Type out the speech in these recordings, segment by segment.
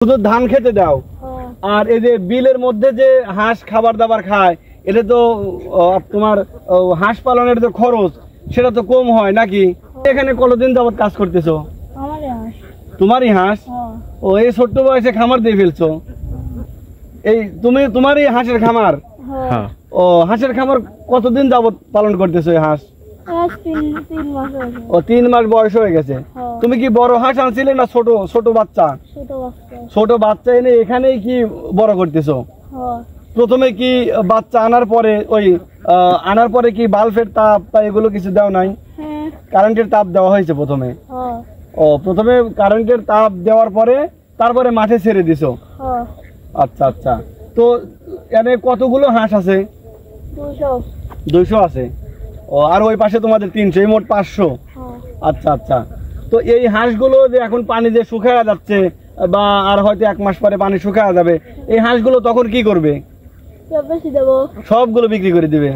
শুধু ধান খেতে দাও আর এই যে বিলের মধ্যে যে হাঁস খাবার দাবার খায় এটা তো তোমার হাঁস পালনের যে খরচ সেটা তো কম হয় নাকি? এখানে কতদিন যাবত কাজ করতেছো? তোমারই হাঁস? ও এই ছোট্ট বয়সে খামার দিয়ে ফেলছো? এই তুমি তোমারই হাঁসের খামার? ও হাঁসের খামার কতদিন যাবত পালন করতেছো এই হাঁস? 3 মাস বয়স হয়ে গেছে। তুমি কি বড় হাঁস আনছিলে না ছোট ছোট বাচ্চা? ছোট বাচ্চা এনে এখানেই কি বড় করতেছো? প্রথমে কি বাচ্চা আনার পরে কি বাল্বের তাপ বা এগুলো কিছু দাও নাই? কারেন্টের তাপ দেওয়া হয়েছে প্রথমে? ও প্রথমে কারেন্টের তাপ দেওয়ার পরে তারপরে মাঠে ছেড়ে দিছো? আচ্ছা আচ্ছা। তো এখানে কতগুলো হাঁস আছে? 200 আছে। ও আর ওই পাশে তোমাদের 300, মোট 500। আচ্ছা আচ্ছা। তো এই হাঁসগুলো যে এখন পানি যে শুকায় যাচ্ছে বা আর হয়তো 1 মাস পরে পানি শুকায় যাবে, এই হাঁসগুলো তখন কি করবে? সবগুলো বিক্রি করে দিবে?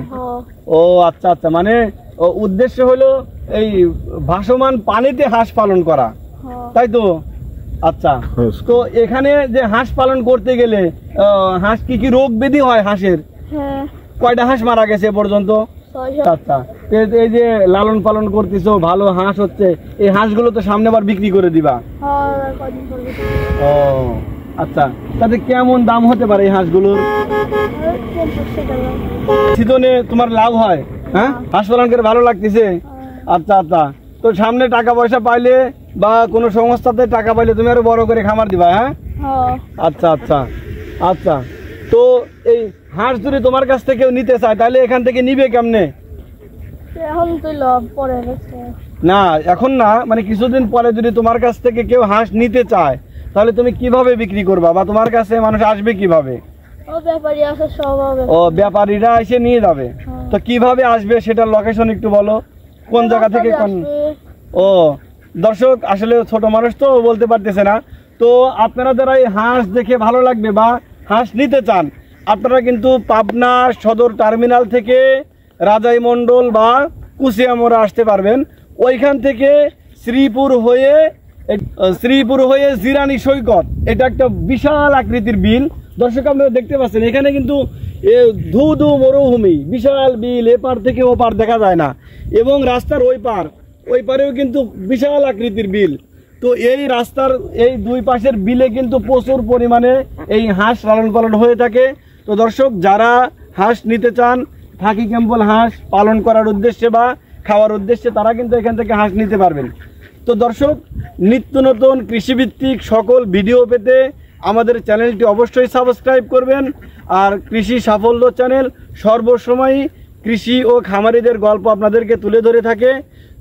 ও আচ্ছা আচ্ছা। মানে উদ্দেশ্য হলো এই ভাসমান পানিতে হাঁস পালন করা, তাই তো? আচ্ছা। তো এখানে যে হাঁস পালন করতে গেলে হাঁস কি কি রোগ ব্যাধি হয় হাঁসের? কয়টা হাঁস মারা গেছে পর্যন্ত? আচ্ছা। এই যে লালন পালন করতেছো, ভালো হাঁস হচ্ছে, এই হাঁসগুলো তো সামনে আবার বিক্রি করে দিবা? ও আচ্ছা। তাতে কেমন দাম হতে পারে এই হাঁসগুলোর? শীতনে তোমার লাভ হয়? হ্যাঁ, হাঁস পালন করে ভালো লাগতেছে? আচ্ছা আচ্ছা। তো সামনে টাকা পয়সা পাইলে বা কোনো সংস্থাতে টাকা পাইলে তুমি আরো বড় করে খামার দিবা? হ্যাঁ। আচ্ছা আচ্ছা আচ্ছা। তো এই হাঁস যদি তোমার কাছ থেকে কেউ নিতে চায় তাহলে এখান থেকে নিবে কেমনে? না এখন না, মানে কিছুদিন পরে যদি তোমার কাছ থেকে কেউ হাঁস নিতে চায় তাহলে তুমি কিভাবে বিক্রি করবা বা তোমার কাছে মানুষ আসবে কিভাবে? ও ব্যাপারীরা এসে নিয়ে যাবে। তো কিভাবে আসবে সেটার লোকেশন একটু বলো, কোন জায়গা থেকে কোন? ও দর্শক আসলে ছোট মানুষ তো বলতে পারতেছে না। তো আপনারা যারা এই হাঁস দেখে ভালো লাগবে বা হাঁস নিতে চান, আপনারা কিন্তু পাবনা সদর টার্মিনাল থেকে রাজাই মন্ডল বা কুশিয়ামোড়া আসতে পারবেন। ওইখান থেকে শ্রীপুর হয়ে জিরানি সৈকত, এটা একটা বিশাল আকৃতির বিল। দর্শক আপনারা দেখতে পাচ্ছেন এখানে কিন্তু ধু ধু মরুভূমি, বিশাল বিল, এপার থেকে ওপার দেখা যায় না, এবং রাস্তার ওই পারেও কিন্তু বিশাল আকৃতির বিল। তো এই রাস্তার এই দুই পাশের বিলে কিন্তু প্রচুর পরিমাণে এই হাঁস লালন পালন হয়ে থাকে। তো দর্শক যারা হাঁস নিতে চান, থাকি ক্যাম্পল হাঁস পালন করার উদ্দেশ্যে বা খাওয়ার উদ্দেশ্যে, তারা কিন্তু এখান থেকে হাঁস নিতে পারবেন। তো দর্শক নিত্য নতুন কৃষিভিত্তিক সকল ভিডিও পেতে আমাদের চ্যানেলটি অবশ্যই সাবস্ক্রাইব করবেন। আর কৃষি সাফল্য চ্যানেল সর্বসময়ই কৃষি ও খামারিদের গল্প আপনাদেরকে তুলে ধরে থাকে।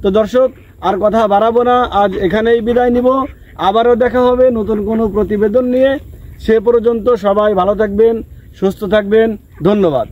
তো দর্শক আর কথা বাড়াবো না, আজ এখানেই বিদায় নিব। আবারও দেখা হবে নতুন কোনো প্রতিবেদন নিয়ে। সে পর্যন্ত সবাই ভালো থাকবেন, সুস্থ থাকবেন। ধন্যবাদ।